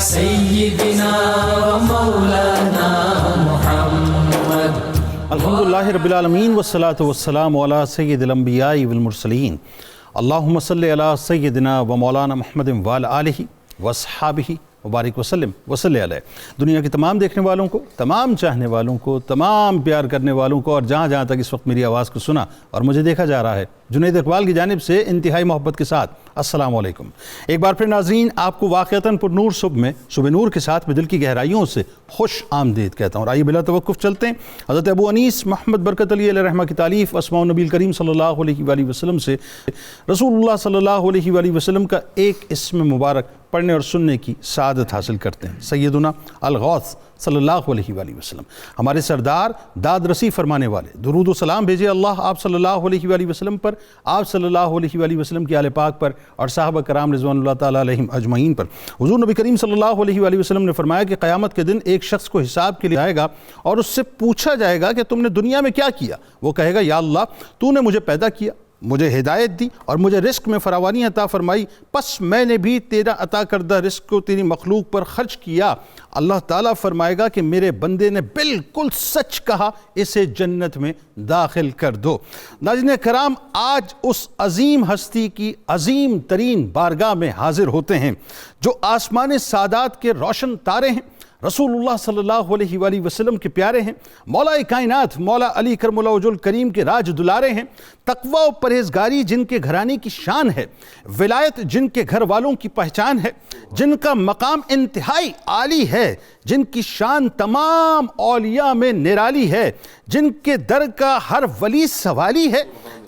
سيدنا ومولانا محمد. الحمدللہ رب العالمین والصلاة والسلام علی سید الانبیاء والمرسلین. اللہم صلی علی سیدنا و مولانا محمد وعلی آلہ واصحابہ مبارک وسلم وصلی علیہ. دنیا کے تمام دیکھنے والوں کو، تمام چاہنے والوں کو، تمام پیار کرنے والوں کو، اور جہاں جہاں تک اس وقت میری آواز کو سنا اور مجھے دیکھا جا رہا ہے، جنید اقبال کی جانب سے انتہائی محبت کے ساتھ السلام علیکم. ایک بار پھر ناظرین، آپ کو واقعتاً پر نور صبح میں صبح نور کے ساتھ میں دل کی گہرائیوں سے خوش آمدید کہتا ہوں. اور آئیے بلا توقف چلتے ہیں حضرت ابو انیس محمد برکت علی علیہ رحمہ کی تالیف اسماء النبی کریم صلی اللہ علیہ وآلہ وسلم سے رسول اللہ صلی اللہ علیہ وآلہ وسلم کا ایک اسم مبارک پڑھنے اور سننے کی سعادت حاصل کرتے ہیں. سیدنا الغوث صلی اللہ علیہ وآلہ وسلم، ہمارے سردار، داد رسی فرمانے والے، درود و سلام بھیجے اللہ آپ صلی اللہ علیہ وآلہ وسلم پر، آپ صلی اللہ علیہ وآلہ وسلم کی آل پاک پر، اور صحابہ کرام رضوان اللہ تعالیٰ علیہم اجمعین پر. حضور نبی کریم صلی اللہ علیہ وآلہ وسلم نے فرمایا کہ قیامت کے دن ایک شخص کو حساب کے لیے آئے گا اور اس سے پوچھا جائے گا کہ تم نے دنیا میں کیا کیا. وہ کہے گا یا اللہ، تو نے مجھے پیدا کیا، مجھے ہدایت دی اور مجھے رزق میں فراوانی عطا فرمائی، پس میں نے بھی تیرا عطا کردہ رزق کو تیری مخلوق پر خرچ کیا. اللہ تعالیٰ فرمائے گا کہ میرے بندے نے بالکل سچ کہا، اسے جنت میں داخل کر دو. ناظرین کرام، آج اس عظیم ہستی کی عظیم ترین بارگاہ میں حاضر ہوتے ہیں جو آسمان سعادات کے روشن تارے ہیں، رسول اللہ صلی اللہ علیہ وآلہ وسلم کے پیارے ہیں، مولا کائنات مولا علی کرم اللہ وجہ الکریم کے راج دلارے ہیں، تقوی و پرہیزگاری جن کے گھرانے کی شان ہے، ولایت جن کے گھر والوں کی پہچان ہے، جن کا مقام انتہائی عالی ہے، جن کی شان تمام اولیاء میں نرالی ہے، جن کے در کا ہر ولی سوالی ہے،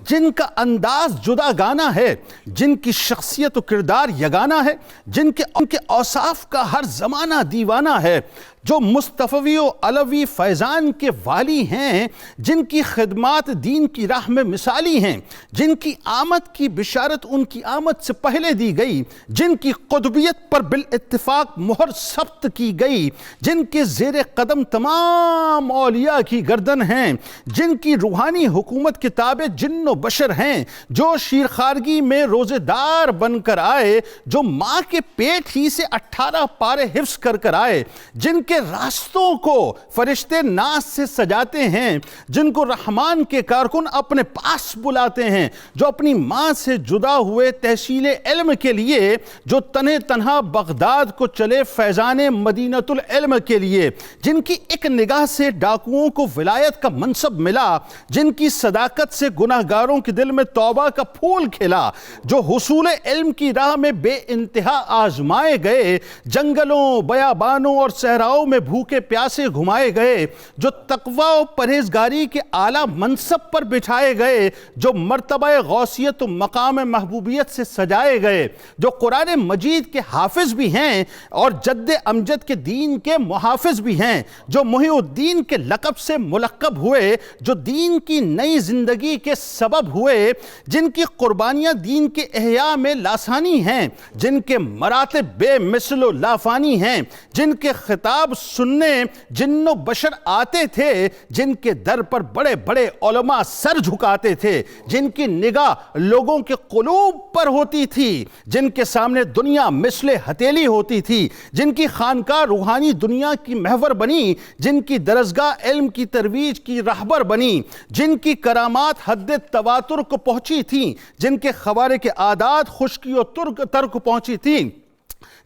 جن کا انداز جدا گانا ہے، جن کی شخصیت و کردار یگانہ ہے، ان کے اوصاف کا ہر زمانہ دیوانہ ہے، جو مصطفی و علوی فیضان کے والی ہیں، جن کی خدمات دین کی راہ میں مثالی ہیں، جن کی آمد کی بشارت ان کی آمد سے پہلے دی گئی، جن کی قطبیت پر بالاتفاق مہر ثبت کی گئی، جن کے زیر قدم تمام اولیاء کی گردن ہیں، جن کی روحانی حکومت کے تابع جن و بشر ہیں، جو شیرخارگی میں روزے دار بن کر آئے، جو ماں کے پیٹ ہی سے 18 پارے حفظ کر آئے، جن کے راستوں کو فرشتے ناز سے سجاتے ہیں، جن کو رحمان کے کارکن اپنے پاس بلاتے ہیں، جو اپنی ماں سے جدا ہوئے تحصیل علم کے لیے، جو تنہا بغداد کو چلے فیضان مدینۃ العلم کے لیے، جن کی ایک نگاہ سے ڈاکوؤں کو ولایت کا منصب ملا، جن کی صداقت سے گناہگاروں کے دل میں توبہ کا پھول کھلا، جو حصول علم کی راہ میں بے انتہا آزمائے گئے، جنگلوں، بیابانوں اور صحراؤں میں بھوکے پیاسے گھمائے گئے، جو تقوی و پرہیزگاری کے اعلیٰ منصب پر بٹھائے گئے، جو مرتبہ غوثیت و مقام محبوبیت سے سجائے گئے، جو قرآن مجید کے حافظ بھی ہیں اور جد امجد کے دین کے محافظ بھی ہیں، جو محی الدین کے لقب سے ملقب ہوئے، جو دین کی نئی زندگی کے سبب ہوئے، جن کی قربانیاں دین کے احیاء میں لاسانی ہیں، جن کے مراتب بے مثل و لافانی ہیں، جن کے خطاب سننے جن و بشر آتے تھے، جن کے در پر بڑے بڑے علماء سر جھکاتے تھے، جن کی نگاہ لوگوں کے قلوب پر ہوتی تھی، جن کے سامنے دنیا مثل ہتھیلی ہوتی تھی، جن کی خانقاہ روحانی دنیا کی محور بنی، جن کی درسگاہ علم کی ترویج کی رہبر بنی، جن کی کرامات حد تواتر کو پہنچی تھیں، جن کے خوارق عادات خشکی و ترک پہنچی تھیں،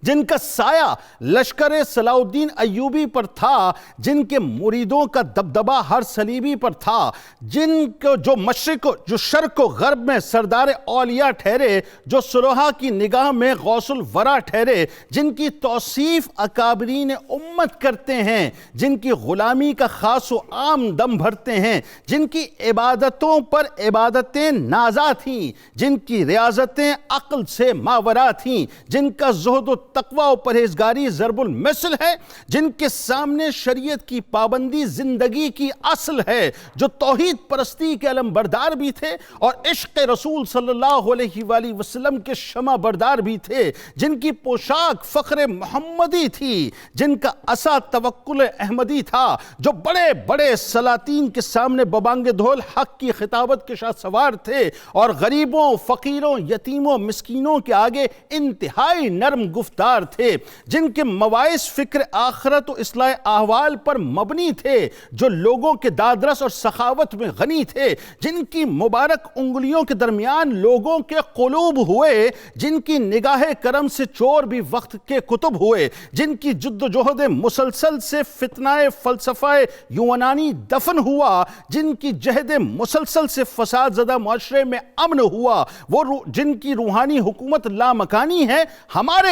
جن کا سایہ لشکر صلاح الدین ایوبی پر تھا، جن کے مریدوں کا دبدبہ ہر صلیبی پر تھا، جن کو جو مشرق جو شرق و غرب میں سردار اولیاء ٹھہرے، جو صلحاء کی نگاہ میں غوث الورا ٹھہرے، جن کی توصیف اکابرین امت کرتے ہیں، جن کی غلامی کا خاص و عام دم بھرتے ہیں، جن کی عبادتوں پر عبادتیں نازا تھیں، جن کی ریاضتیں عقل سے ماورا تھیں، جن کا زہد و تقوی و پرہیزگاری ضرب المثل ہے، جن کے سامنے شریعت کی پابندی زندگی کی اصل ہے، جو توحید پرستی کے علم بردار بھی تھے اور عشق رسول صلی اللہ علیہ وآلہ وسلم کے شمع بردار بھی تھے، جن کی پوشاک فخر محمدی تھی، جن کا عصا توکل احمدی تھا، جو بڑے بڑے سلاطین کے سامنے ببانگ دھول حق کی خطابت کے شاہ سوار تھے اور غریبوں، فقیروں، یتیموں، مسکینوں کے آگے انتہائی نرم گفتار پرہیزگار تھے، جن کے مواعظ فکر آخرت و اصلاح احوال پر مبنی تھے، جو لوگوں کے دادرس اور سخاوت میں غنی تھے، جن کی مبارک انگلیوں کے درمیان لوگوں کے قلوب ہوئے، جن کی نگاہ کرم سے چور بھی وقت کے کتب ہوئے، جن کی جد و جہد مسلسل سے فتنہ فلسفہ یونانی دفن ہوا، جن کی جہد مسلسل سے فساد زدہ معاشرے میں امن ہوا، وہ جن کی روحانی حکومت لامکانی ہے، ہمارے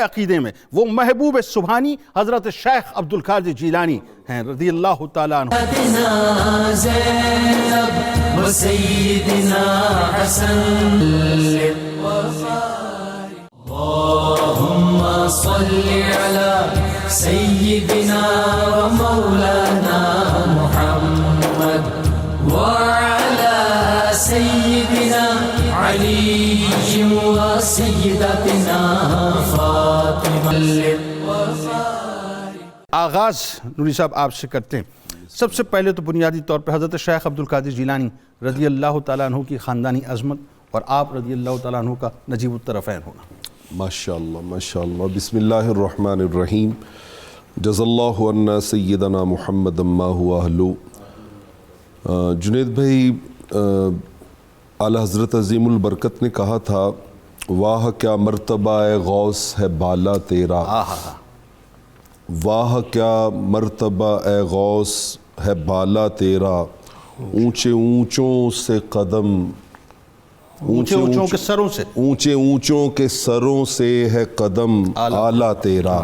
عقیدے میں وہ محبوب سبحانی حضرت شیخ عبد القادر جیلانی ہیں رضی اللہ تعالیٰ عنہ۔ سیدنا زینب و سیدنا حسن اللہم صل علی سیدنا و مولانا محمد وعلی سیدنا علی و سیدتنا فاطمہ۔ آغاز نوری صاحب آپ سے کرتے ہیں۔ سب سے پہلے تو بنیادی طور پہ حضرت شیخ عبد القادر جیلانی رضی اللہ تعالیٰ عنہ کی خاندانی عظمت اور آپ رضی اللہ تعالیٰ عنہ کا نجیب الطرفین ہونا۔ ماشاءاللہ ماشاءاللہ، بسم اللہ الرحمن الرحیم، جز اللہ عنا سیدنا محمد ما ہوا اہلو۔ جنید بھائی، اعلیٰ حضرت عظیم البرکت نے کہا تھا، واہ کیا مرتبہ غوث ہے بالا تیرا، واہ کیا مرتبہ اے غوث ہے بالا تیرا، اونچے اونچوں سے قدم، اونچے اونچوں کے سروں سے، اونچے اونچوں کے سروں سے ہے قدم اعلیٰ تیرا۔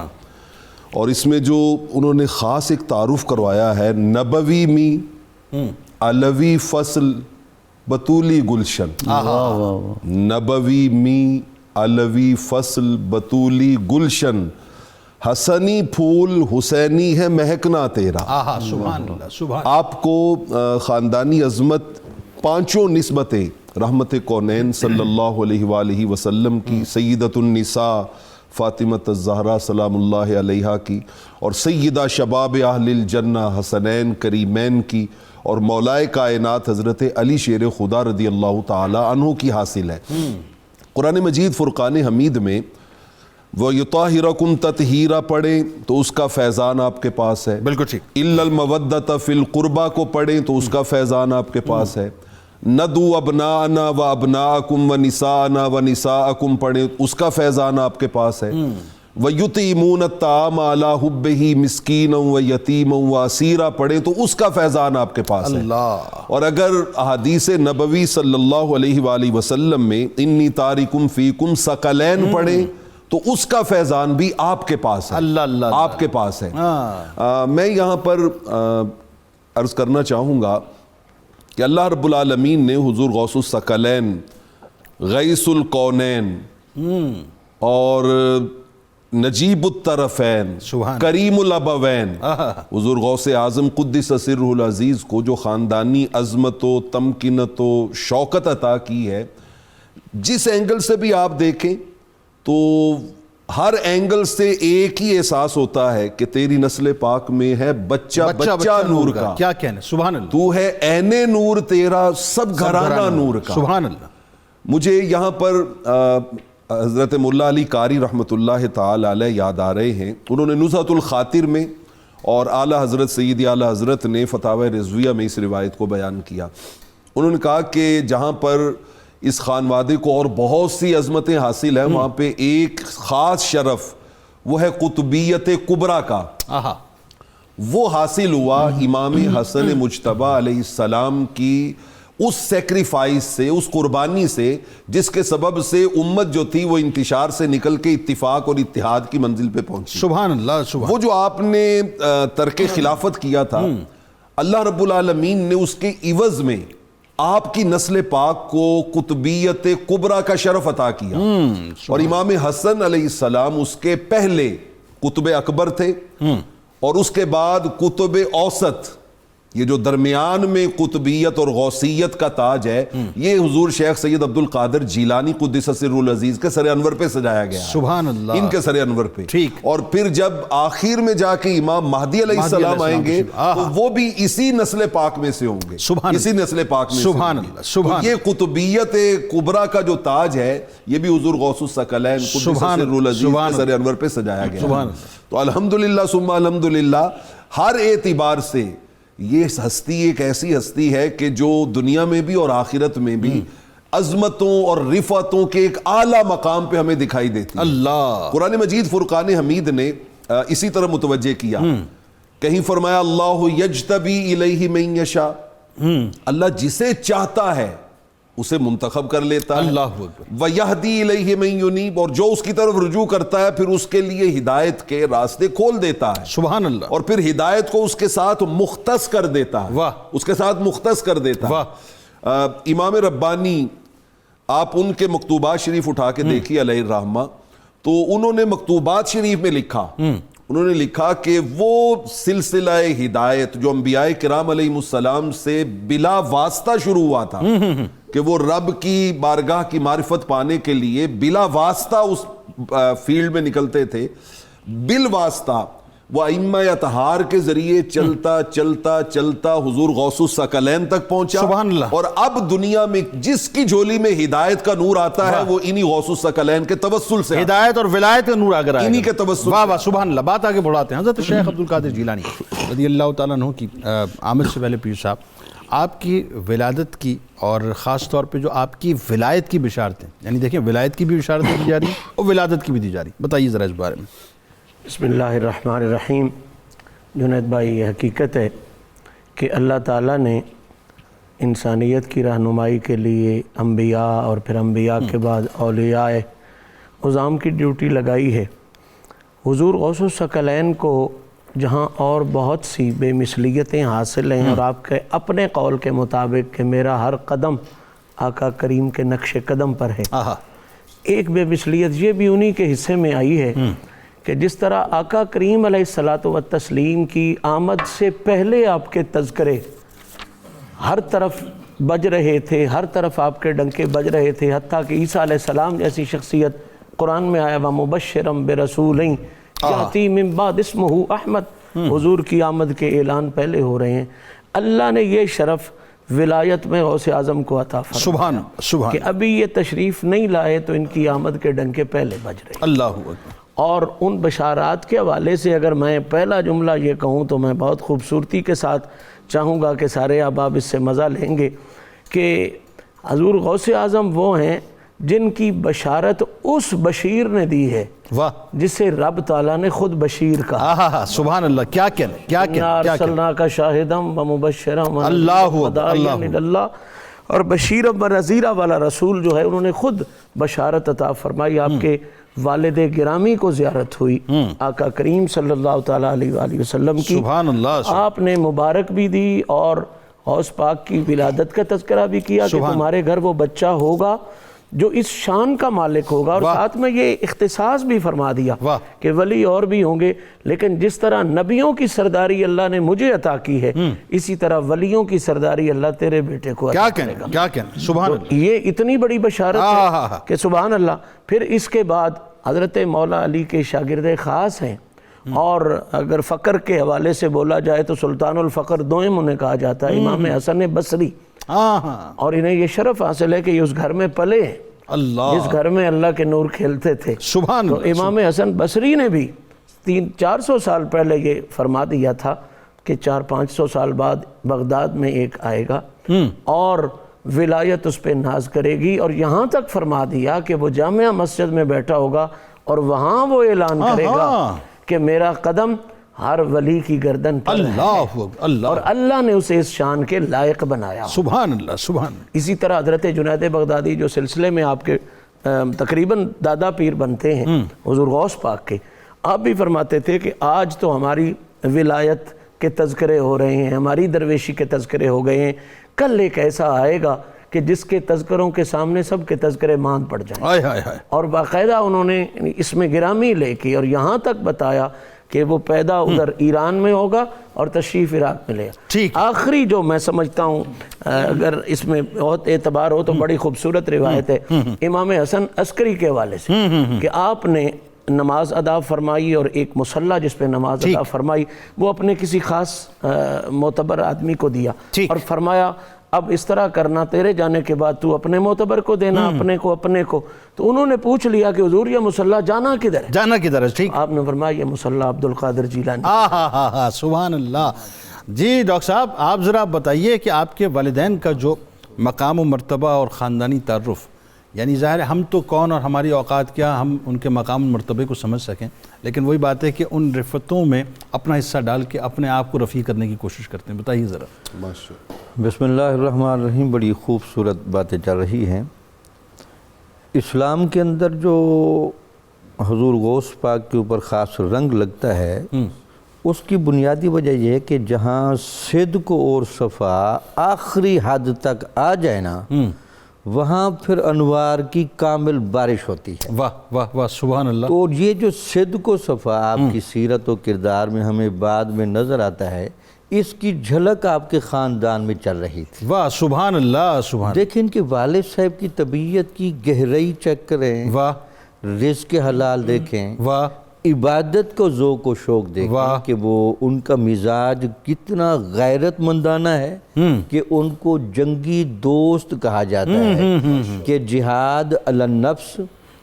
اور اس میں جو انہوں نے خاص ایک تعارف کروایا ہے، نبوی می علوی فصل بطولی گلشن، نبوی می علوی فصل بطولی گلشن، حسنی پھول حسینی ہے مہکنا تیرا۔ سبحان اللہ، سبحان۔ آپ کو خاندانی عظمت پانچوں نسبتیں رحمت کونین صلی اللہ علیہ وآلہ وسلم کی، سیدۃ النساء فاطمۃ الزہرا سلام اللہ علیہا کی، اور سیدہ شباب اہل الجنہ حسنین کریمین کی، اور مولائے کائنات حضرت علی شیر خدا رضی اللہ تعالی عنہ کی حاصل ہے۔ قرآن مجید فرقان حمید میں وَيُطَاهِرَكُمْ تَطْهِيرًا پڑھیں تو اس کا فیضان آپ کے پاس ہے، بالکل ٹھیک۔ إِلَّا الْمَوَدَّةَ فِي الْقُرْبَى کو پڑھیں تو اس کا فیضان آپ کے پاس ہے، نَدُوا أَبْنَاءَنَا وَأَبْنَاءَكُمْ وَنِسَاءَنَا وَنِسَاءَكُمْ پڑھیں اس کا فیضان آپ کے پاس ہے، وَيُطْعِمُونَ الطَّعَامَ عَلَىٰ حُبِّهِ مِسْكِينًا وَيَتِيمًا وَأَسِيرًا پڑھیں تو اس کا فیضان آپ کے پاس ہے۔ اور اگر احادیث نبوی صلی اللہ علیہ وآلہ وسلم میں انی تارکم فیکم ثقلین پڑھیں تو اس کا فیضان بھی آپ کے پاس ہے، اللہ آپ کے پاس ہے۔ میں یہاں پر عرض کرنا چاہوں گا کہ اللہ رب العالمین نے حضور غوث الثقلین، غیث الکونین اور نجیب الطرفین، کریم الابوین حضور غوث اعظم قدس سرہ العزیز کو جو خاندانی عظمت و تمکنت و شوکت عطا کی ہے، جس اینگل سے بھی آپ دیکھیں تو ہر اینگل سے ایک ہی احساس ہوتا ہے کہ تیری نسل پاک میں ہے بچہ نور کا۔ کیا کہنے، سبحان اللہ۔ تو ہے عین نور تیرا، سب گھرانہ نور کا۔ سبحان اللہ۔ مجھے یہاں پر حضرت مولا علی قاری رحمۃ اللہ تعالی علیہ یاد آ رہے ہیں، انہوں نے نزہۃ الخاطر میں اور اعلیٰ حضرت سیدی اعلیٰ حضرت نے فتاوی رضویہ میں اس روایت کو بیان کیا۔ انہوں نے کہا کہ جہاں پر اس خانوادے کو اور بہت سی عظمتیں حاصل ہیں، وہاں پہ ایک خاص شرف وہ ہے قطبیت کبریٰ کا، وہ حاصل ہوا امام حسن مجتبیٰ علیہ السلام کی اس سیکریفائس سے، اس قربانی سے، جس کے سبب سے امت جو تھی وہ انتشار سے نکل کے اتفاق اور اتحاد کی منزل پہ پہنچی۔ سبحان اللہ، سبحان۔ وہ جو آپ نے ترک خلافت کیا تھا، اللہ رب العالمین نے اس کے عوض میں آپ کی نسل پاک کو قطبیت کبریٰ کا شرف عطا کیا، اور امام حسن علیہ السلام اس کے پہلے قطب اکبر تھے، اور اس کے بعد قطب اوسط یہ جو درمیان میں قطبیت اور غوثیت کا تاج ہے یہ حضور شیخ سید عبد القادر جیلانی قدس سرہ العزیز کے سر انور پہ سجایا گیا ہے، سبحان اللہ، ان کے سر انور پہ، ٹھیک۔ اور پھر جب آخر میں جا کے امام مہدی علیہ السلام آئیں گے تو وہ بھی اسی نسل پاک میں سے ہوں گے، اسی نسل پاک میں سے سبحان اللہ، سبحان یہ قطبیت کبریٰ کا جو تاج ہے یہ بھی حضور غوث الثقلین قدس سرہ العزیز کے سر انور پہ سجایا گیا ہے۔ تو الحمدللہ ثم الحمدللہ ہر اعتبار سے یہ ہستی ایک ایسی ہستی ہے کہ جو دنیا میں بھی اور آخرت میں بھی عظمتوں اور رفعتوں کے ایک اعلیٰ مقام پہ ہمیں دکھائی دیتی ہے۔ اللہ، قرآن مجید فرقان حمید نے اسی طرح متوجہ کیا، کہیں فرمایا اللہ یجتبی الیہ من یشاء، اللہ جسے چاہتا ہے اسے منتخب کر لیتا ہے، اللہ اکبر، وَيَهْدِي إِلَيْهِ مَن يُنِيبُ، اور جو اس کی طرف رجوع کرتا ہے پھر اس کے لیے ہدایت کے راستے کھول دیتا ہے، سبحان اللہ، اور پھر ہدایت کو اس کے ساتھ مختص کر دیتا ہے، واہ، اس کے ساتھ مختص کر دیتا ہے۔ امام ربانی آپ ان کے مکتوبات شریف اٹھا کے دیکھیے علیہ الرحمہ، تو انہوں نے مکتوبات شریف میں لکھا، انہوں نے لکھا کہ وہ سلسلہ ہدایت جو انبیاء کرام علیہ السلام سے بلا واسطہ شروع ہوا تھا، کہ وہ رب کی بارگاہ کی معرفت پانے کے لیے بلا واسطہ اس فیلڈ میں نکلتے تھے، بالواسطہ وہ ائمہ اطہار کے ذریعے چلتا چلتا چلتا حضور غوث الثقلین تک پہنچا، سبحان اللہ، اور اب دنیا میں جس کی جھولی میں ہدایت کا نور آتا ہے وہ انہی غوث الثقلین کے توسل سے، ہدایت اور ولایت کا نور اگر آئے انہی کے توسل، واہ واہ سبحان اللہ۔ بات آگے بڑھاتے ہیں، حضرت شیخ عبد القادر جیلانی رضی اللہ تعالیٰ عنہ کی آمد سے پہلے پیر صاحب آپ کی ولادت کی اور خاص طور پہ جو آپ کی ولایت کی بشارتیں، یعنی دیکھیں ولایت کی بھی بشارتیں دی جا رہی ہیں اور ولادت کی بھی دی جا رہی ہیں، بتائیے ذرا اس بارے میں۔ بسم اللہ الرحمن الرحیم۔ جنید بھائی یہ حقیقت ہے کہ اللہ تعالیٰ نے انسانیت کی رہنمائی کے لیے انبیاء اور پھر انبیاء کے بعد اولیاء عظام کی ڈیوٹی لگائی ہے۔ حضور غوث الثقلین کو جہاں اور بہت سی بے مثلیتیں حاصل ہیں اور آپ کے اپنے قول کے مطابق کہ میرا ہر قدم آقا کریم کے نقش قدم پر ہے، ایک بے مثلیت یہ بھی انہی کے حصے میں آئی ہے کہ جس طرح آقا کریم علیہ الصلاۃ والتسلیم کی آمد سے پہلے آپ کے تذکرے ہر طرف بج رہے تھے، ہر طرف آپ کے ڈنکے بج رہے تھے، حتیٰ کہ عیسیٰ علیہ السلام جیسی شخصیت قرآن میں آیا وَمُبَشِّرًا بِرَسُولٍ یَأْتِی مِن بَعْدِہ اسْمُہُ احمد، حضور کی آمد کے اعلان پہلے ہو رہے ہیں۔ اللہ نے یہ شرف ولایت میں غوث اعظم کو عطا فرمایا، سبحان سبحان، کہ ابھی یہ تشریف نہیں لائے تو ان کی آمد کے ڈنکے پہلے بج رہے ہیں۔ اللہ اکبر۔ اور ان بشارات کے حوالے سے اگر میں پہلا جملہ یہ کہوں تو میں بہت خوبصورتی کے ساتھ چاہوں گا کہ سارے احباب اس سے مزہ لیں گے کہ حضور غوث اعظم وہ ہیں جن کی بشارت اس بشیر نے دی ہے واہ، جسے رب تعالیٰ نے خود بشیر کہا، سبحان اللہ، کیا کہنے، کیا کہنے، کیا کہنے، ارسلناک شاہدا ومبشرا اللہ وداعیا الی اللہ، اور بشیر و نذیرہ والا رسول جو ہے انہوں نے خود بشارت عطا فرمائی۔ آپ کے والد گرامی کو زیارت ہوئی آقا کریم صلی اللہ تعالیٰ علیہ وآلہ وسلم کی، سبحان اللہ، آپ نے مبارک بھی دی اور غوث پاک کی ولادت کا تذکرہ بھی کیا کہ تمہارے گھر وہ بچہ ہوگا جو اس شان کا مالک ہوگا، اور ساتھ میں یہ اختصاص بھی فرما دیا کہ ولی اور بھی ہوں گے، لیکن جس طرح نبیوں کی سرداری اللہ نے مجھے عطا کی ہے اسی طرح ولیوں کی سرداری اللہ تیرے بیٹے کو عطا کرے گا۔ کیا کہنے، سبحان اللہ، یہ اتنی بڑی بشارت ہے کہ سبحان اللہ۔ پھر اس کے بعد حضرت مولا علی کے شاگرد خاص ہیں، اور اگر فقر کے حوالے سے بولا جائے تو سلطان الفقر دوئم انہیں کہا جاتا ہے، امام حسن بصری، اور انہیں یہ شرف حاصل ہے کہ یہ اس گھر میں پلے ہیں اللہ، جس گھر میں اللہ کے نور کھیلتے تھے۔ سبحان تو اللہ، امام حسن بصری نے بھی 300-400 سال پہلے یہ فرما دیا تھا کہ 400-500 سال بعد بغداد میں ایک آئے گا اور ولایت اس پہ ناز کرے گی، اور یہاں تک فرما دیا کہ وہ جامعہ مسجد میں بیٹھا ہوگا اور وہاں وہ اعلان کرے گا کہ میرا قدم ہر ولی کی گردن پر ہے، اور اللہ نے اسے اس شان کے لائق بنایا۔ سبحان اللہ، سبحان اللہ۔ اسی طرح حضرت جنید بغدادی جو سلسلے میں آپ کے تقریباً دادا پیر بنتے ہیں حضور غوث پاک کے، آپ بھی فرماتے تھے کہ آج تو ہماری ولایت کے تذکرے ہو رہے ہیں، ہماری درویشی کے تذکرے ہو گئے ہیں، کل ایک ایسا آئے گا کہ جس کے تذکروں کے سامنے سب کے تذکرے ماند پڑ جائیں، اور باقاعدہ انہوں نے اس میں گرامی لے کی اور یہاں تک بتایا کہ وہ پیدا ادھر ایران میں ہوگا اور تشریف عراق میں لے گا. ٹھیک. آخری جو میں سمجھتا ہوں اگر اس میں بہت اعتبار ہو تو بڑی خوبصورت روایت ہے امام حسن عسکری کے حوالے سے کہ آپ نے نماز ادا فرمائی اور ایک مصلی جس پہ نماز ادا فرمائی وہ اپنے کسی خاص معتبر آدمی کو دیا اور فرمایا اب اس طرح کرنا، تیرے جانے کے بعد تو اپنے معتبر کو دینا، اپنے کو. تو انہوں نے پوچھ لیا کہ حضور یہ مصلی جانا کدھر ہے؟ جانا کدھر ہے؟ ٹھیک. آپ نے فرمایا یہ مصلی عبد القادر جیلانی. سبحان اللہ. جی ڈاکٹر صاحب آپ ذرا بتائیے کہ آپ کے والدین کا جو مقام و مرتبہ اور خاندانی تعارف، یعنی ظاہر ہے ہم تو کون اور ہماری اوقات کیا ہم ان کے مقام و مرتبے کو سمجھ سکیں، لیکن وہی بات ہے کہ ان رفتوں میں اپنا حصہ ڈال کے اپنے آپ کو رفیع کرنے کی کوشش کرتے ہیں. بتائیے ذرا. بسم اللہ الرحمن الرحیم. بڑی خوبصورت باتیں چل رہی ہیں. اسلام کے اندر جو حضور غوث پاک کے اوپر خاص رنگ لگتا ہے اس کی بنیادی وجہ یہ ہے کہ جہاں صدق اور صفا آخری حد تک آ جائے نا وہاں پھر انوار کی کامل بارش ہوتی ہے. واہ واہ واہ سبحان اللہ. تو یہ جو صدق و صفا آپ کی سیرت و کردار میں ہمیں بعد میں نظر آتا ہے، اس کی جھلک آپ کے خاندان میں چل رہی تھی. واہ سبحان اللہ سبحان. دیکھیں کہ والد صاحب کی طبیعت کی گہرائی چیک کریں، واہ. رزق حلال دیکھیں، واہ. عبادت کو ذوق و شوق دیکھیں کہ وہ ان کا مزاج کتنا غیرت مندانہ ہے کہ ان کو جنگی دوست کہا جاتا ہے، کہ جہاد علی النفس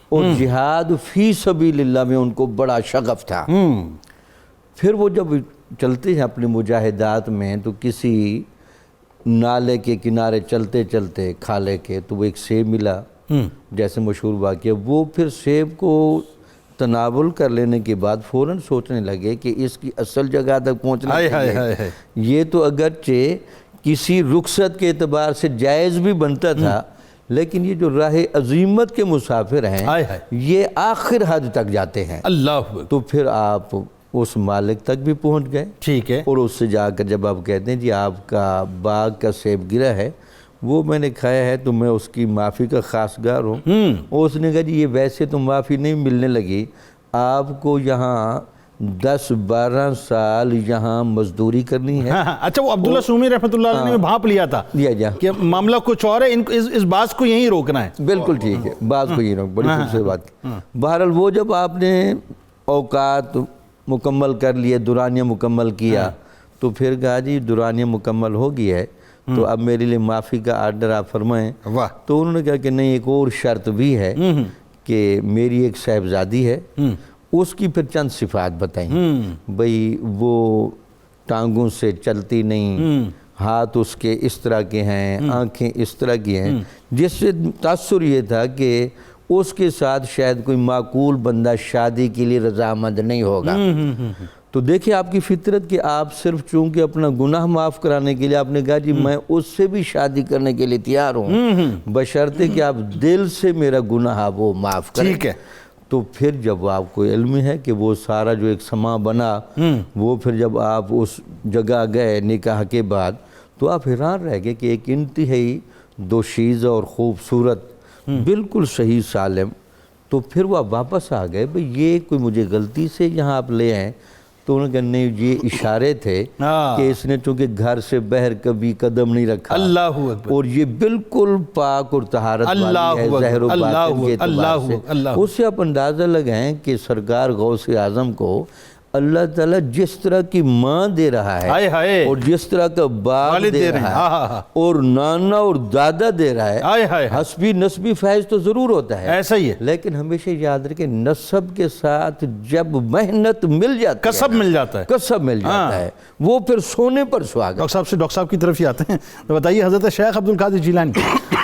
اور جہاد فی سبیل اللہ میں ان کو بڑا شغف تھا. پھر وہ جب چلتے ہیں اپنے مجاہدات میں تو کسی نالے کے کنارے چلتے چلتے کھالے کے تو وہ ایک سیب ملا، جیسے مشہور واقعہ. وہ پھر سیب کو تناول کر لینے کے بعد فوراً سوچنے لگے کہ اس کی اصل جگہ تک پہنچنا چاہیے. یہ تو اگرچہ کسی رخصت کے اعتبار سے جائز بھی بنتا تھا، لیکن یہ جو راہ عظیمت کے مسافر ہیں یہ آخر حد تک جاتے ہیں. اللہ. تو پھر آپ اس مالک تک بھی پہنچ گئے. ٹھیک ہے. اور اس سے جا کر جب آپ کہتے ہیں جی آپ کا باغ کا سیب گرا ہے وہ میں نے کھایا ہے تو میں اس کی معافی کا خاص گار ہوں. اور اس نے کہا جی یہ ویسے تو معافی نہیں ملنے لگی، آپ کو یہاں 10-12 سال یہاں مزدوری کرنی ہے. اچھا وہ عبداللہ سومی رحمۃ اللہ علیہ نے بھانپ لیا تھا کہ معاملہ کچھ اور ہے، اس بات کو یہیں روکنا ہے. بالکل ٹھیک ہے، بات کو یہیں روک. بڑی خوبصورت بات. بہرحال وہ جب آپ نے اوقات مکمل کر لیے، دورانیہ مکمل کیا تو پھر کہا جی دورانیہ مکمل ہو گیا ہے تو اب میرے لیے معافی کا آرڈر آپ فرمائیں. تو انہوں نے کہا کہ نہیں ایک اور شرط بھی ہے کہ میری ایک صاحبزادی ہے، اس کی پھر چند صفات بتائیں. بھئی وہ ٹانگوں سے چلتی نہیں، ہاتھ اس کے اس طرح کے ہیں، آنکھیں اس طرح کی ہیں، جس سے تاثر یہ تھا کہ اس کے ساتھ شاید کوئی معقول بندہ شادی کے لیے رضامند نہیں ہوگا. تو دیکھیں آپ کی فطرت کہ آپ صرف چونکہ اپنا گناہ معاف کرانے کے لیے آپ نے کہا جی میں اس سے بھی شادی کرنے کے لیے تیار ہوں بشرطے کہ آپ دل سے میرا گناہ وہ معاف کریں. ٹھیک ہے. تو پھر جب آپ کو علم ہے کہ وہ سارا جو ایک سما بنا وہ پھر جب آپ اس جگہ گئے نکاح کے بعد تو آپ حیران رہ گئے کہ ایک انتہائی دوشیزہ اور خوبصورت بالکل صحیح سالم. تو پھر وہ واپس آ گئے بھئی یہ کوئی مجھے غلطی سے یہاں آپ لے آئیں. تو انہوں نے کہا نہیں یہ اشارے تھے کہ اس نے چونکہ گھر سے باہر کبھی قدم نہیں رکھا اللہ اکبر اور یہ بالکل پاک اور طہارت والی ہے ظاہر و باطن کے اعتبار سے. اس سے آپ اندازہ لگائیں کہ سرکار غوث اعظم کو اللہ تعالیٰ جس طرح کی ماں دے رہا ہے اور جس طرح کا باپ دے رہا ہے اور نانا اور دادا دے رہا ہے، حسبی نسبی فیض تو ضرور ہوتا ہے ایسا ہی ہے، لیکن ہمیشہ یاد رکھیں نسب کے ساتھ جب محنت مل جاتی ہے، کسب مل جاتا ہے، کسب مل جاتا ہے، وہ پھر سونے پر سہاگا. ڈاکٹر صاحب کی طرف ہی آتے ہیں. تو بتائیے حضرت شیخ عبد القادر جیلانی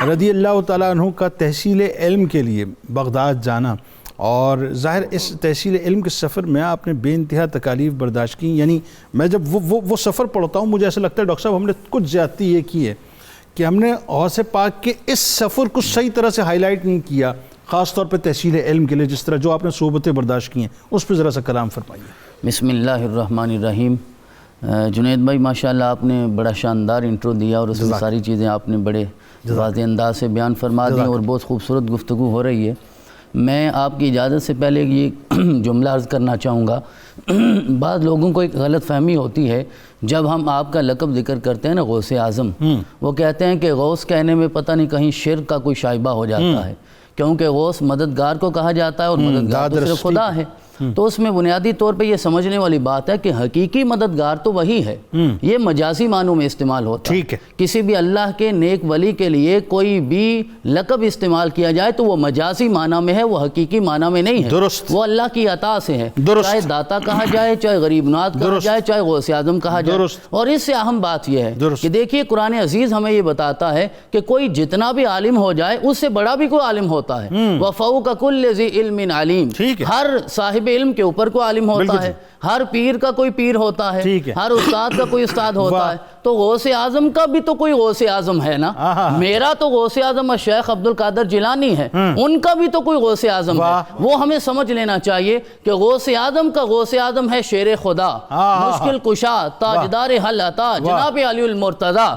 رضی اللہ تعالیٰ عنہ کا تحصیل علم کے لیے بغداد جانا، اور ظاہر اس تحصیل علم کے سفر میں آپ نے بے انتہا تکالیف برداشت کی. یعنی میں جب وہ سفر پڑھتا ہوں مجھے ایسا لگتا ہے ڈاکٹر صاحب ہم نے کچھ زیادتی یہ کی ہے کہ ہم نے غوث پاک کے اس سفر کو صحیح طرح سے ہائی لائٹ نہیں کیا، خاص طور پہ تحصیل علم کے لیے جس طرح جو آپ نے صحبتیں برداشت کی ہیں اس پہ ذرا سا کلام فرمائیے. بسم اللہ الرحمن الرحیم. جنید بھائی ماشاءاللہ آپ نے بڑا شاندار انٹرو دیا اور اس میں ساری چیزیں آپ نے بڑے واضح انداز سے بیان فرما دی اور بہت خوبصورت گفتگو ہو رہی ہے. میں آپ کی اجازت سے پہلے یہ جملہ عرض کرنا چاہوں گا بعض لوگوں کو ایک غلط فہمی ہوتی ہے جب ہم آپ کا لقب ذکر کرتے ہیں نا غوث اعظم، وہ کہتے ہیں کہ غوث کہنے میں پتہ نہیں کہیں شرک کا کوئی شائبہ ہو جاتا ہے، کیونکہ غوث مددگار کو کہا جاتا ہے اور مددگار تو صرف خدا ہے۔ تو اس میں بنیادی طور پہ یہ سمجھنے والی بات ہے کہ حقیقی مددگار تو وہی ہے، یہ مجازی معنوں میں استعمال ہوتا ہے۔ کسی بھی اللہ کے نیک ولی کے لیے کوئی بھی لقب استعمال کیا جائے تو وہ مجازی معنی میں ہے، وہ حقیقی معنی میں نہیں ہے، وہ اللہ کی عطا سے ہے، چاہے داتا کہا جائے، چاہے غریب نواز کہا جائے، چاہے غوث اعظم کہا جائے۔ اور اس سے اہم بات یہ ہے کہ دیکھیے قرآن عزیز ہمیں یہ بتاتا ہے کہ کوئی جتنا بھی عالم ہو جائے اس سے بڑا بھی کوئی عالم ہوتا ہے، وَفَوْقَ كُلِّ ذِي عِلْمٍ عَلِيمٍ، ہر صاحب علم کے اوپر کوئی عالم ہوتا ہے، ہر پیر کا کوئی پیر ہوتا ہے، ہر استاد کا کوئی استاد ہوتا ہے، تو غوث اعظم کا بھی تو کوئی غوث اعظم ہے نا، میرا تو غوث اعظم شیخ عبد القادر جیلانی ہے، ان کا بھی تو کوئی غوث اعظم ہے۔ وہ ہمیں سمجھ لینا چاہیے کہ غوث اعظم کا غوث اعظم ہے شیر خدا، مشکل کشا، تاجدار حل عطا، جناب علی المرتضی۔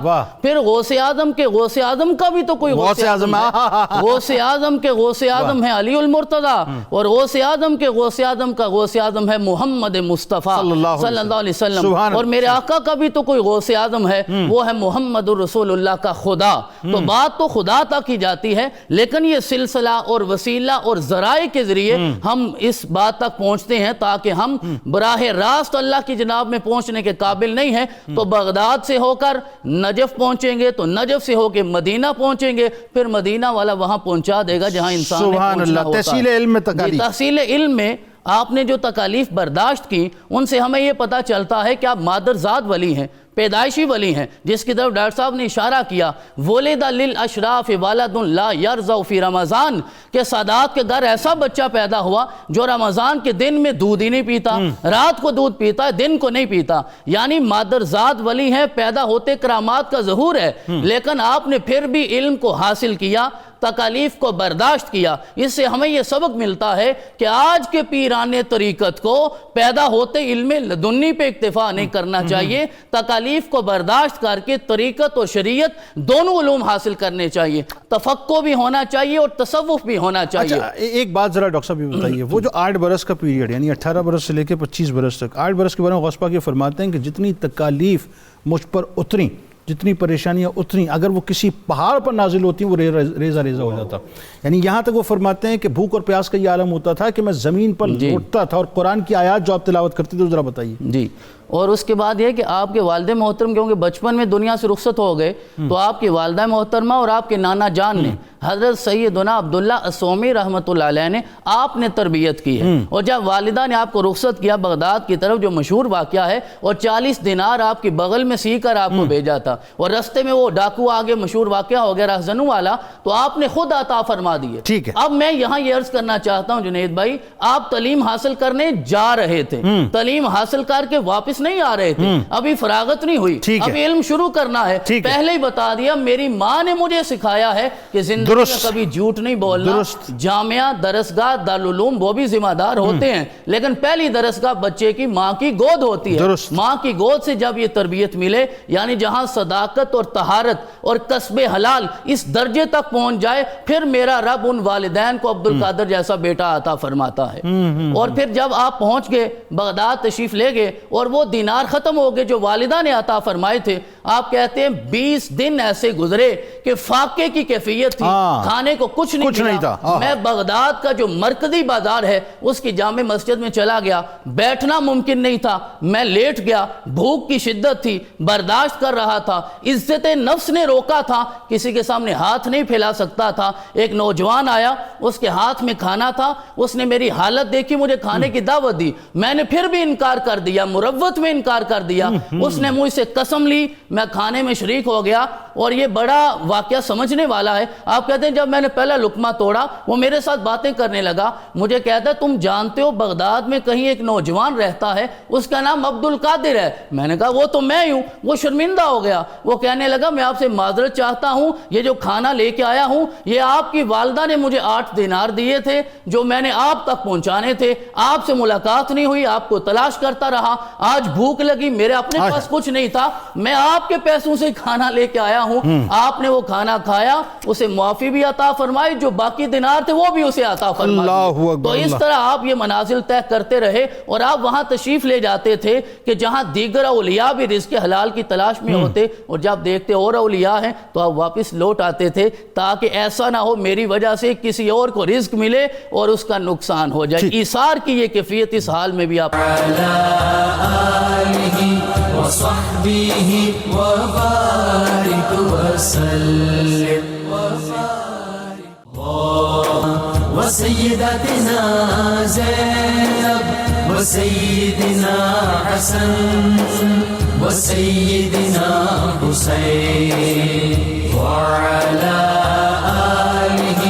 پھر غوث اعظم کے غوث اعظم کا بھی تو کوئی غوث اعظم ہے، غوث اعظم کے غوث اعظم ہے علی المرتضی، اور غوث اعظم کے غوث اعظم کا غوث اعظم ہے محمد مصطفیٰ صلی اللہ علیہ وسلم، اور میرے آقا کا بھی تو کوئی غوث اعظم ہے، وہ ہے محمد الرسول اللہ کا خدا۔ تو بات تو خدا تک ہی جاتی ہے، لیکن یہ سلسلہ اور وسیلہ اور ذرائع کے ذریعے ہم اس بات تک پہنچتے ہیں، تاکہ ہم براہ راست اللہ کی جناب میں پہنچنے کے قابل نہیں ہیں تو بغداد سے ہو کر نجف پہنچیں گے، تو نجف سے ہو کے مدینہ پہنچیں گے، پھر مدینہ والا وہاں پہنچا دے گا جہاں انسان نے پہنچنا ہوتا ہے۔ تحصیل علم میں تکالیف، تحصیل علم میں آپ نے جو تکالیف برداشت کی ان سے ہمیں یہ پتہ چلتا ہے کہ آپ مادرزاد ولی ہیں، پیدائشی ولی ہیں، جس کی طرف ڈاکٹر صاحب نے اشارہ کیا، ولد للاشراف ولد لا یرضع فی رمضان، کہ سادات کے گھر ایسا بچہ پیدا ہوا جو رمضان کے دن میں دودھ ہی نہیں پیتا، رات کو دودھ پیتا ہے، دن کو نہیں پیتا، یعنی مادرزاد ولی ہیں، پیدا ہوتے کرامات کا ظہور ہے، لیکن آپ نے پھر بھی علم کو حاصل کیا، تکالیف کو برداشت کیا۔ اس سے ہمیں یہ سبق ملتا ہے کہ آج کے پیران طریقت کو پیدا ہوتے علم لدنی پہ اکتفا نہیں کرنا چاہیے، تکالیف کو برداشت کر کے طریقت اور شریعت دونوں علوم حاصل کرنے چاہیے، تفقہ بھی ہونا چاہیے اور تصوف بھی ہونا چاہیے۔ ایک بات ذرا ڈاکٹر صاحب یہ بتائیے، وہ جو 8 برس کا پیریڈ یعنی 18 برس سے لے کے 25 برس تک، 8 برس کے بارے میں غوث پاک یہ فرماتے ہیں کہ جتنی تکالیف مجھ پر اتری، جتنی پریشانیاں اتری، اگر وہ کسی پہاڑ پر نازل ہوتی وہ ریزہ ریزہ ہو جاتا، یعنی یہاں تک وہ فرماتے ہیں کہ بھوک اور پیاس کا یہ عالم ہوتا تھا کہ میں زمین پر لوٹتا تھا، اور قرآن کی آیات جو آپ تلاوت کرتے تھے ذرا بتائیے۔ جی، اور اس کے بعد یہ کہ آپ کے والد محترم کیونکہ بچپن میں دنیا سے رخصت ہو گئے، تو آپ کی والدہ محترمہ اور آپ کے نانا جان نے حضرت سیدنا عبداللہ الصومی رحمۃ اللہ علیہ نے آپ نے تربیت کی ہے، اور جب والدہ نے آپ کو رخصت کیا بغداد کی طرف، جو مشہور واقعہ ہے، اور 40 دینار آپ کی بغل میں سی کر آپ کو بھیجا تھا، اور رستے میں وہ ڈاکو آگے مشہور واقعہ ہو گیا رہزنوں والا، تو آپ نے خود عطا فرما دیے۔ ٹھیک ہے، اب میں یہاں یہ عرض کرنا چاہتا ہوں جنید بھائی، آپ تعلیم حاصل کرنے جا رہے تھے، تعلیم حاصل کر کے واپس نہیں آ رہے تھے، ابھی فراغت نہیں ہوئی، ابھی علم شروع کرنا ہے، پہلے ہی بتا دیا میری ماں نے مجھے سکھایا ہے کہ زندگی میں کبھی جھوٹ نہیں بولنا، جامعہ درسگاہ دارالعلوم وہ بھی ذمہ دار ہوتے ہیں، لیکن پہلی درسگاہ بچے کی ماں کی گود ہوتی ہے، ماں کی گود سے جب یہ تربیت ملے، یعنی جہاں صداقت اور طہارت اور کسب حلال اس درجے تک پہنچ جائے، پھر میرا رب ان والدین کو عبد القادر جیسا بیٹا عطا فرماتا ہے۔ اور پھر جب آپ پہنچ گئے بغداد تشریف لے گئے اور وہ دینار ختم ہو گئے جو والدہ نے عطا فرمائے تھے، آپ کہتے ہیں 20 دن ایسے گزرے کہ فاقے کی کیفیت تھی، کھانے کو کچھ نہیں تھا۔ میں بغداد کا جو مرکزی بازار ہے اس کی جامع مسجد میں چلا گیا، بیٹھنا ممکن نہیں تھا، میں لیٹ گیا، بھوک کی شدت تھی، برداشت کر رہا تھا، عزت نفس نے روکا تھا، کسی کے سامنے ہاتھ نہیں پھیلا سکتا تھا۔ ایک نوجوان آیا، اس کے ہاتھ میں کھانا تھا، اس نے میری حالت دیکھی، مجھے کھانے کی دعوت دی، میں نے پھر بھی انکار کر دیا، مروت میں انکار کر دیا، اس نے مجھ سے قسم لی، میں کھانے میں شریک ہو گیا۔ اور یہ بڑا واقعہ سمجھنے والا ہے، آپ کہتے ہیں جب میں نے پہلا لقمہ توڑا وہ میرے ساتھ باتیں کرنے لگا، مجھے کہتا ہے تم جانتے ہو بغداد میں کہیں ایک نوجوان رہتا ہے، اس کا نام عبد القادر ہے؟ میں نے کہا وہ تو میں ہوں۔ وہ شرمندہ ہو گیا، وہ کہنے لگا میں آپ سے معذرت چاہتا ہوں، یہ جو کھانا لے کے آیا ہوں یہ آپ کی والدہ نے مجھے 8 دینار دیے تھے جو میں نے آپ تک پہنچانے تھے، آپ سے ملاقات نہیں ہوئی، آپ کو تلاش کرتا رہا، آج آج بھوک لگی, میرے اپنے پاس کچھ نہیں تھا, میں آپ کے پیسوں سے کھانا لے کے آیا ہوں, آپ نے وہ کھانا کھایا, اسے معافی بھی عطا فرمائی, جو باقی دینار تھے وہ بھی اسے عطا فرمائی. تو اس طرح آپ یہ منازل طے کرتے رہے, اور آپ وہاں تشریف لے جاتے تھے کہ جہاں دیگر اولیاء بھی رزق حلال کی تلاش میں ہوتے, اور جب دیکھتے اور اولیاء ہیں تو آپ واپس لوٹ آتے تھے, تاکہ ایسا نہ ہو میری وجہ سے کسی اور کو رزق ملے اور اس کا نقصان ہو جائے. ایثار کی یہ کیفیت اس حال میں بھی آپ وصحبه وبارك وسلم وسيدتنا زينب وسيدنا حسن وسيدنا حسين وعلى آله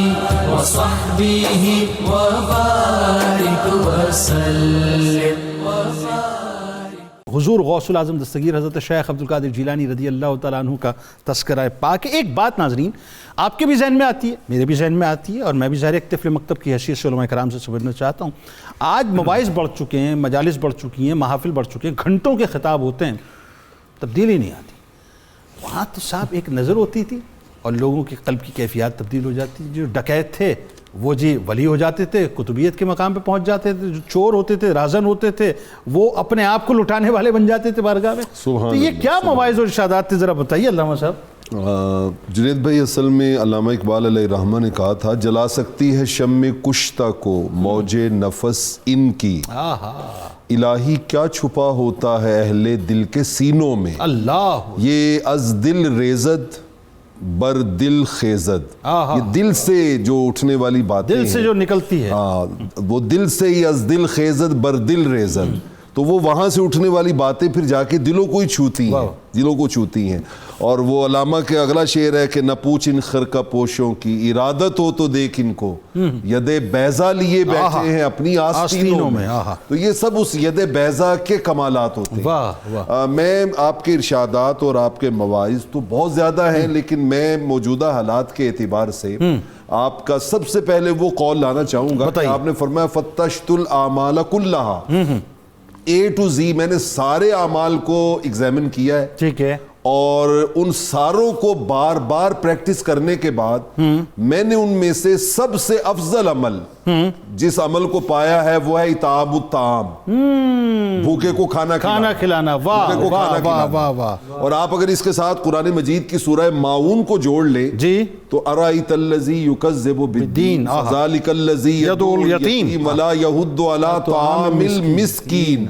وصحبه وبارك وسلم. حضور غوث العظم دستگیر حضرت شیخ عبدالقادر جیلانی رضی اللہ تعالیٰ عنہ کا تذکرہ پاک. ایک بات ناظرین آپ کے بھی ذہن میں آتی ہے, میرے بھی ذہن میں آتی ہے, اور میں بھی ظاہر ایک طفل مکتب کی حیثیت سے علماء کرام سے سمجھنا چاہتا ہوں. آج مواعظ بڑھ چکے ہیں, مجالس بڑھ چکی ہیں, محافل بڑھ چکے ہیں, گھنٹوں کے خطاب ہوتے ہیں, تبدیلی نہیں آتی. وہاں تو صاحب ایک نظر ہوتی تھی اور لوگوں کی قلب کی کیفیات تبدیل ہو جاتی. جو ڈکیت تھے وہ جی ولی ہو جاتے تھے, قطبیت کے مقام پہ پہنچ جاتے تھے. جو چور ہوتے تھے, رازن ہوتے تھے, وہ اپنے آپ کو لٹانے والے بن جاتے تھے بارگاہ میں. تو یہ کیا مواعظ اور ارشادات تھے, ذرا بتائیے علامہ صاحب. جنید بھائی, اصل میں علامہ اقبال علیہ الرحمہ نے کہا تھا, جلا سکتی ہے شمع کشتہ کو موج نفس ان کی, الہی کیا چھپا ہوتا ہے اہل دل کے سینوں میں, اللہ یہ از دل ریزد بر دل خیزد. یہ دل سے جو اٹھنے والی باتیں, دل سے جو نکلتی ہے, وہ دل سے ہی از دل خیزد بر دل ریزد. تو وہ وہاں سے اٹھنے والی باتیں پھر جا کے دلوں کو ہی چھوتی ہیں, دلوں کو چھوتی ہیں. اور وہ علامہ کے اگلا شعر ہے کہ نہ پوچھ ان خرقہ پوشوں کی, ارادت ہو تو دیکھ ان کو, ید بیضا لیے بیٹھے ہیں اپنی آستینوں میں. تو یہ سب اس ید بیضا کے کمالات ہوتے ہیں. میں آپ کے ارشادات اور آپ کے مواعظ تو بہت زیادہ ہیں, لیکن میں موجودہ حالات کے اعتبار سے آپ کا سب سے پہلے وہ قول لانا چاہوں گا کہ آپ نے فرمایا فتشت الاعمال کلہا, A to Z میں نے سارے اعمال کو ایگزامن کیا ہے, ٹھیک ہے, اور ان ساروں کو بار بار پریکٹس کرنے کے بعد میں نے ان میں سے سب سے افضل عمل جس عمل کو پایا ہے وہ ہے اطعام الطعام, بھوکے کو کھانا کھلانا. واہ واہ واہ واہ. اور آپ اگر اس کے ساتھ قرآن مجید کی سورہ ماعون کو جوڑ لیں جی, تو ارائیت الذی یکذب بالدین فذلک الذی یدعو الیتیم ولا یحض علی طعام المسکین.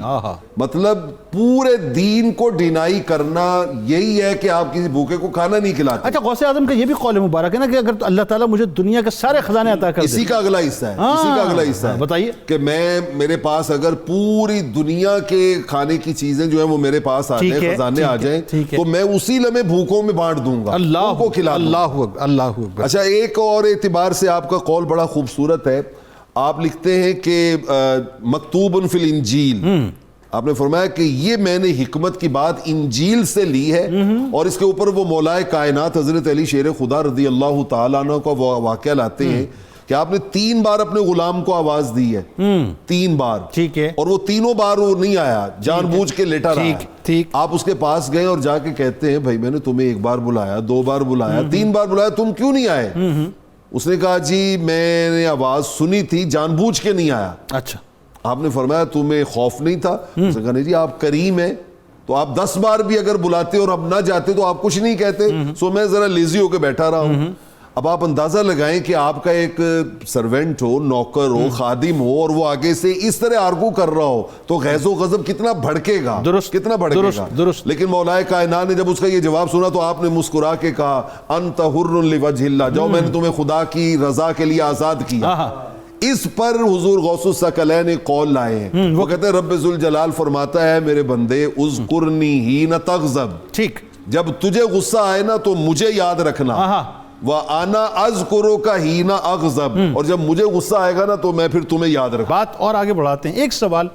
مطلب پورے دین کو ڈینائی کرنا یہی ہے کہ آپ کسی بھوکے کو کھانا نہیں کھلاتے. اچھا, غوث اعظم کا یہ بھی قول مبارک ہے نا کہ اگر اللہ تعالیٰ مجھے دنیا کے سارے خزانے عطا کر دے, اسی کا اگلا حصہ ہے, اسی کا اگلا حصہ ہے, بتائیے, کہ میرے پاس اگر پوری دنیا کے کھانے کی چیزیں جو ہیں وہ میرے پاس آ جائیں, خزانے آ جائیں, تو میں اسی لمحے بھوکوں میں بانٹ دوں گا, اللہ کو کھلا دوں گا. اللہ اکبر. اچھا, ایک اور اعتبار سے آپ کا قول بڑا خوبصورت ہے. آپ لکھتے ہیں کہ مکتوب فی الانجیل, آپ نے فرمایا کہ یہ میں نے حکمت کی بات انجیل سے لی ہے, اور اس کے اوپر وہ مولا کائنات حضرت علی شیر خدا رضی اللہ تعالیٰ عنہ کا واقعہ لاتے ہیں کہ آپ نے 3 بار اپنے غلام کو آواز دی ہے, 3 بار, ٹھیک ہے, اور وہ تینوں بار وہ نہیں آیا, جان بوجھ کے لیٹا رہا. ٹھیک, آپ اس کے پاس گئے اور جا کے کہتے ہیں بھائی میں نے تمہیں 1 بار بلایا, 2 بار بلایا, 3 بار بلایا, تم کیوں نہیں آئے؟ اس نے کہا جی میں نے آواز سنی تھی, جان بوجھ کے نہیں آیا. اچھا. آپ نے فرمایا تمہیں خوف نہیں تھا؟ اس نے کہا نہیں جی آپ کریم ہیں, تو آپ 10 بار بھی اگر بلاتے اور ہم نہ جاتے تو آپ کچھ نہیں کہتے, سو میں ذرا لیزی ہو کے بیٹھا رہا ہوں. اب آپ اندازہ لگائیں کہ آپ کا ایک سرونٹ ہو, نوکر ہو, خادم ہو, اور وہ آگے سے اس طرح آرگو کر رہا ہو تو غیظ و غضب کتنا بھڑکے گا, کتنا بھڑکے گا. لیکن مولا کائنات نے جب اس کا یہ جواب سنا تو آپ نے مسکرا کے کہا انت حر لوجہ اللہ, جاؤ میں نے تمہیں خدا کی رضا کے لیے آزاد کیا. اس پر حضور غوث الثقلین ایک قول لائے ہیں, وہ کہتے ہیں رب ذوالجلال فرماتا ہے میرے بندے اذکرنی حین تغضب, ٹھیک, جب تجھے غصہ آئے نا تو مجھے یاد رکھنا, وَأَنَا أَذْكُرُكَ حِينَ أَغْضَبْ, اور جب مجھے غصہ آئے گا نا تو میں پھر تمہیں یاد رکھوں. بات اور آگے بڑھاتے ہیں. ایک سوال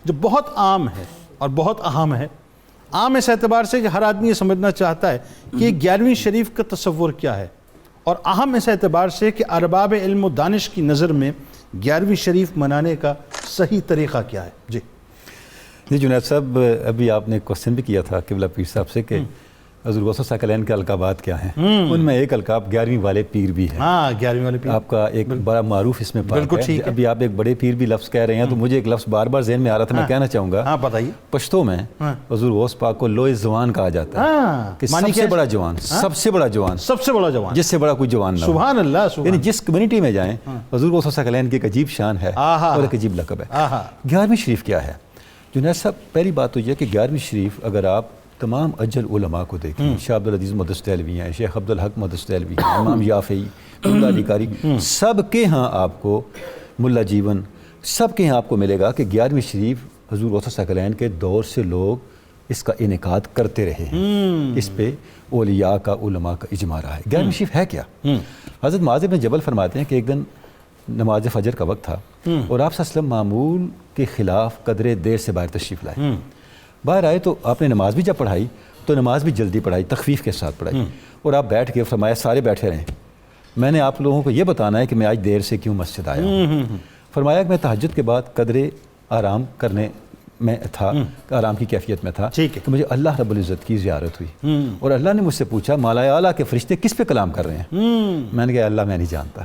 جو بہت عام ہے اور بہت اہم ہے, عام اس اعتبار سے کہ ہر آدمی یہ سمجھنا چاہتا ہے کہ 11ویں شریف کا تصور کیا ہے, اور اہم اس اعتبار سے کہ ارباب علم و دانش کی نظر میں 11ویں شریف منانے کا صحیح طریقہ کیا ہے. جی جی جنید صاحب، ابھی آپ نے ایک کوشچن بھی کیا تھا قبلہ پیر صاحب سے کہ حضور غوث ثقلین کے القابات کیا ہیں. ان میں ایک القاب 11ویں والے پیر بھی ہیں. ہاں 11ویں والے پیر آپ کا ایک بڑا معروف اس میں پارٹ ہے. ابھی آپ ایک بڑے پیر بھی لفظ کہہ رہے ہیں تو مجھے ایک لفظ بار بار ذہن میں آ رہا تھا، میں کہنا چاہوں گا. ہاں بتائیے. پشتو میں حضور غوث پاک کو لوئے جوان کہا جاتا ہے کہ سب سے بڑا جوان، سب سے بڑا جوان، سب سے بڑا جوان، جس سے بڑا کوئی جوان نہ ہو. سبحان اللہ. یعنی جس کمیونٹی میں جائیں حضور غوث ثقلین کی ایک عجیب شان ہے اور ایک عجیب لقب ہے. 11ویں شریف کیا ہے جنید صاحب؟ پہلی بات تو یہ کہ 11ویں شریف اگر آپ تمام اجل علماء کو دیکھیں، شیخ عبدالعزیز محدث دہلوی ہیں، شیخ عبدالحق محدث دہلوی ہیں، امام یافعی، ملا علی قاری، سب کے ہاں آپ کو، ملا جیون، سب کے ہاں آپ کو ملے گا کہ 11ویں شریف حضور غوث ثقلین کے دور سے لوگ اس کا انعقاد کرتے رہے ہیں. اس پہ اولیاء کا، علماء کا اجماع رہا ہے. 11ویں شریف ہے کیا؟ حضرت معاذ بن جبل فرماتے ہیں کہ ایک دن نماز فجر کا وقت تھا اور آپ صلی اللہ علیہ وسلم معمول کے خلاف قدرے دیر سے باہر تشریف لائے. باہر آئے تو آپ نے نماز بھی جب پڑھائی تو نماز بھی جلدی پڑھائی، تخفیف کے ساتھ پڑھائی، اور آپ بیٹھ کے فرمایا سارے بیٹھے رہیں، میں نے آپ لوگوں کو یہ بتانا ہے کہ میں آج دیر سے کیوں مسجد آیا ہوں. فرمایا کہ میں تہجد کے بعد قدرے آرام کرنے میں تھا، آرام کی کیفیت میں تھا کہ مجھے اللہ رب العزت کی زیارت ہوئی اور اللہ نے مجھ سے پوچھا مالا اعلیٰ کے فرشتے کس پہ کلام کر رہے ہیں؟ میں نے کہا اللہ میں نہیں جانتا.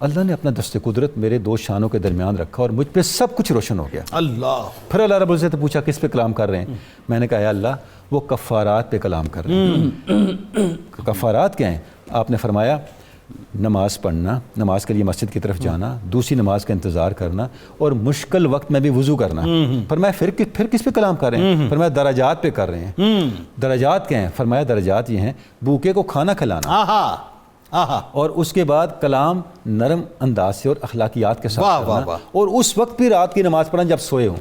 اللہ نے اپنا دست قدرت میرے دو شانوں کے درمیان رکھا اور مجھ پہ سب کچھ روشن ہو گیا. اللہ. پھر اللہ رب العزت نے پوچھا کس پہ کلام کر رہے ہیں؟ میں نے کہا یا اللہ وہ کفارات پہ کلام کر رہے ہیں. کفارات کیا ہیں؟ آپ نے فرمایا نماز پڑھنا، نماز کے لیے مسجد کی طرف جانا، دوسری نماز کا انتظار کرنا اور مشکل وقت میں بھی وضو کرنا. فرمایا پھر کس پہ کلام کر رہے ہیں؟ فرمایا درجات پہ کر رہے ہیں. درجات کیا ہیں؟ فرمایا درجات یہ ہیں بھوکے کو کھانا کھلانا، اور اس کے بعد کلام نرم انداز سے اور اخلاقیات کے ساتھ کرنا، اور اس وقت بھی رات کی نماز پڑھنا جب سوئے ہوں.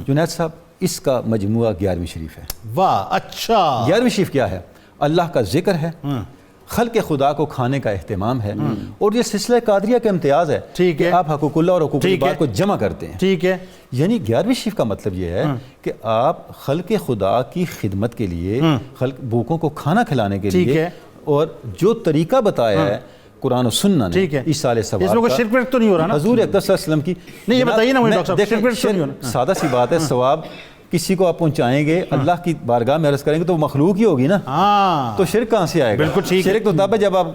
جنید صاحب اس کا مجموعہ 11ویں شریف ہے. واہ اچھا. 11ویں شریف کیا ہے؟ اللہ کا ذکر ہے، خلق خدا کو کھانے کا اہتمام ہے، اور یہ سلسلہ قادریہ کا امتیاز ہے کہ آپ حقوق اللہ اور حقوق العباد کو جمع کرتے ہیں. ٹھیک ہے. یعنی 11ویں شریف کا مطلب یہ ہے کہ آپ خلق خدا کی خدمت کے لیے، بھوکوں کو کھانا کھلانے کے لیے، اور جو طریقہ بتایا ہے قرآن و سنہ نے ایصال ثواب کا، اس میں کوئی شرک تو نہیں ہو رہا نا حضور اقدس صلی اللہ علیہ وسلم کی؟ نہیں یہ بتائیے نا مجھے ڈاکٹر صاحب، شرک تو نہیں ہو رہا؟ سادہ سی بات ہے، ثواب کسی کو آپ پہنچائیں گے، اللہ کی بارگاہ میں عرض کریں گے تو مخلوق ہی ہوگی نا، تو شرک کہاں سے آئے گا؟ بالکل ٹھیک. شرک تو تب ہے جب آپ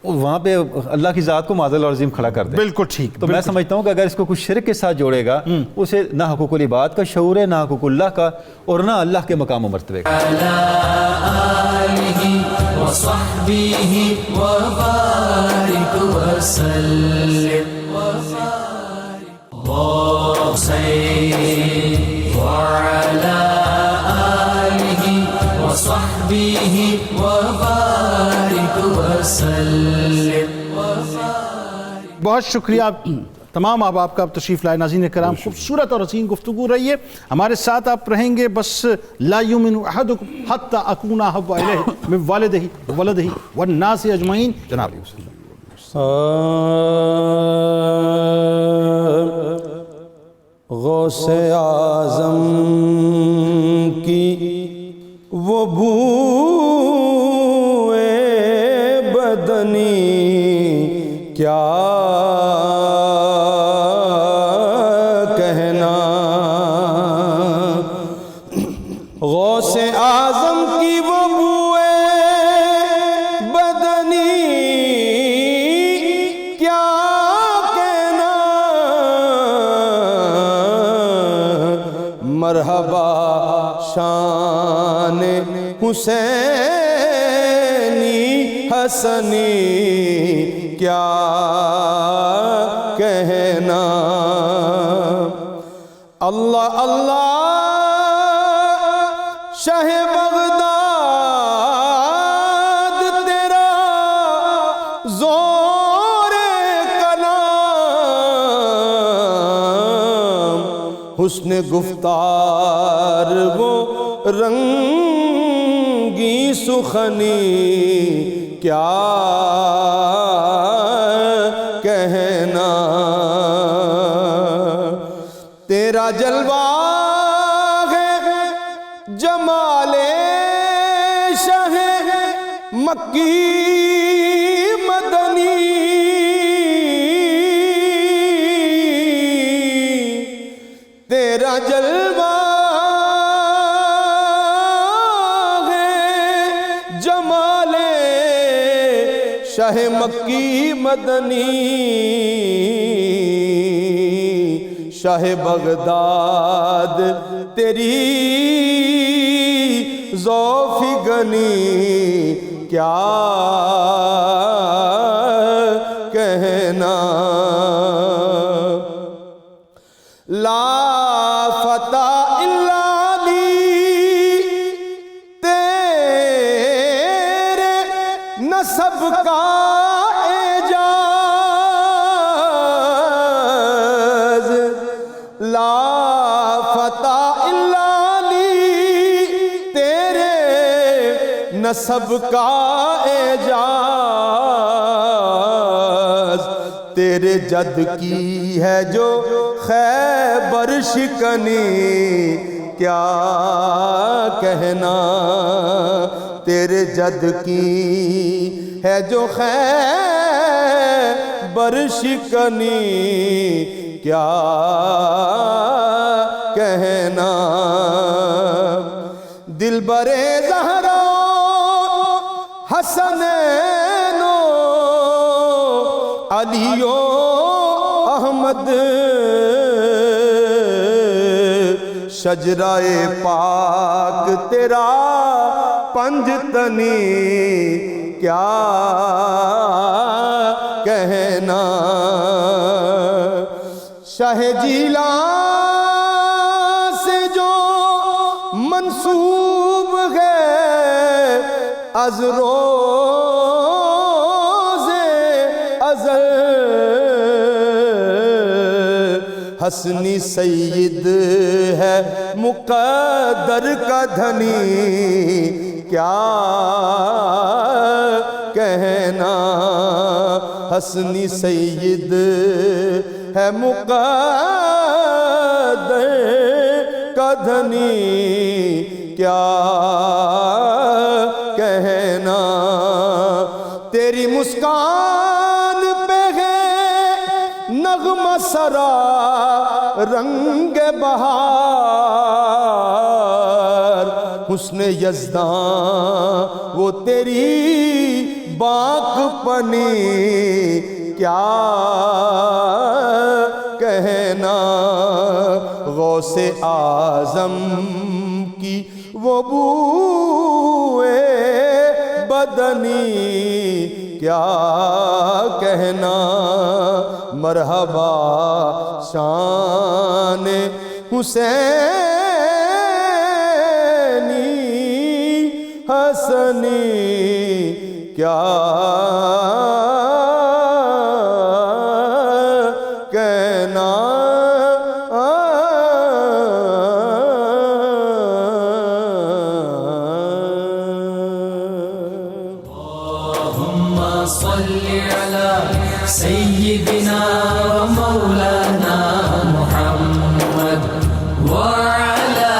وہاں پہ اللہ کی ذات کو معاذ اللہ عظیم کھڑا کر دیں. بالکل ٹھیک. تو میں سمجھتا ہوں کہ اگر اس کو کچھ شرک کے ساتھ جوڑے گا، اسے نہ حقوق العباد کا شعور ہے، نہ حقوق اللہ کا، اور نہ اللہ کے مقام و مرتبے کا. وصحبه وبارك وسلم وعلى آله وصحبه وبارك وسلم. بہت شکریہ تمام احباب کا. آپ تشریف لائے. ناظرین کرام خوبصورت اور حسین گفتگو رہی ہے. ہمارے ساتھ آپ رہیں گے. بس لا یؤمن احدکم حتی اکون احب الیہ من والدہ وولدہ والناس اجمعین. جناب غوث اعظم کی وہ بوئے بدنی کیا کہنا، غوث اعظم کی وہ بوئے بدنی کیا کہنا، مرحبا شان حسینی حسنی کیا کہنا. اللہ اللہ شاہ بغداد تیرا زور کلام، حسن گفتار وہ رنگی سخنی کیا کہنا، تیرا جلوہ ہے جمال شاہ مکی مدنی، تیرا جلوہ شاہ مکی مدنی شاہ بغداد تیری ذوف گنی کیا کہنا لا فتح الا علی تیرے نسب کا اعجاز لا فتح الا علی تیرے نسب کا اعجاز تیرے جد کی ہے جو خیبر شکنی کیا کہنا تیرے جد کی ہے جو خیبر شکنی کیا کہنا دلبر زہرا حسنین علیو احمد شجرہ پاک تیرا پنج تنی کیا کہنا شاہ جیلان سے جو منسوب ہے از روز ازل حسنی سید ہے مقدر کا دھنی کیا کہنا حسنی سید ہے مقدر کا دھنی کیا کہنا تیری مسکان پہ ہے نغمہ سرا رنگ بہار حسن یزداں وہ تیری باک پنی کیا کہنا غوث اعظم کی وہ بوئے بدنی کیا کہنا مرحبا شان حسینی حسنی کیا کہنا صل على سيدنا ومولانا محمد وعلى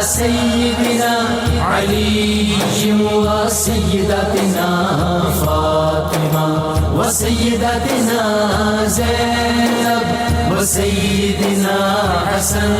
سيدنا علي وسيدتنا فاطمة وسيدتنا زينب وسيدنا حسن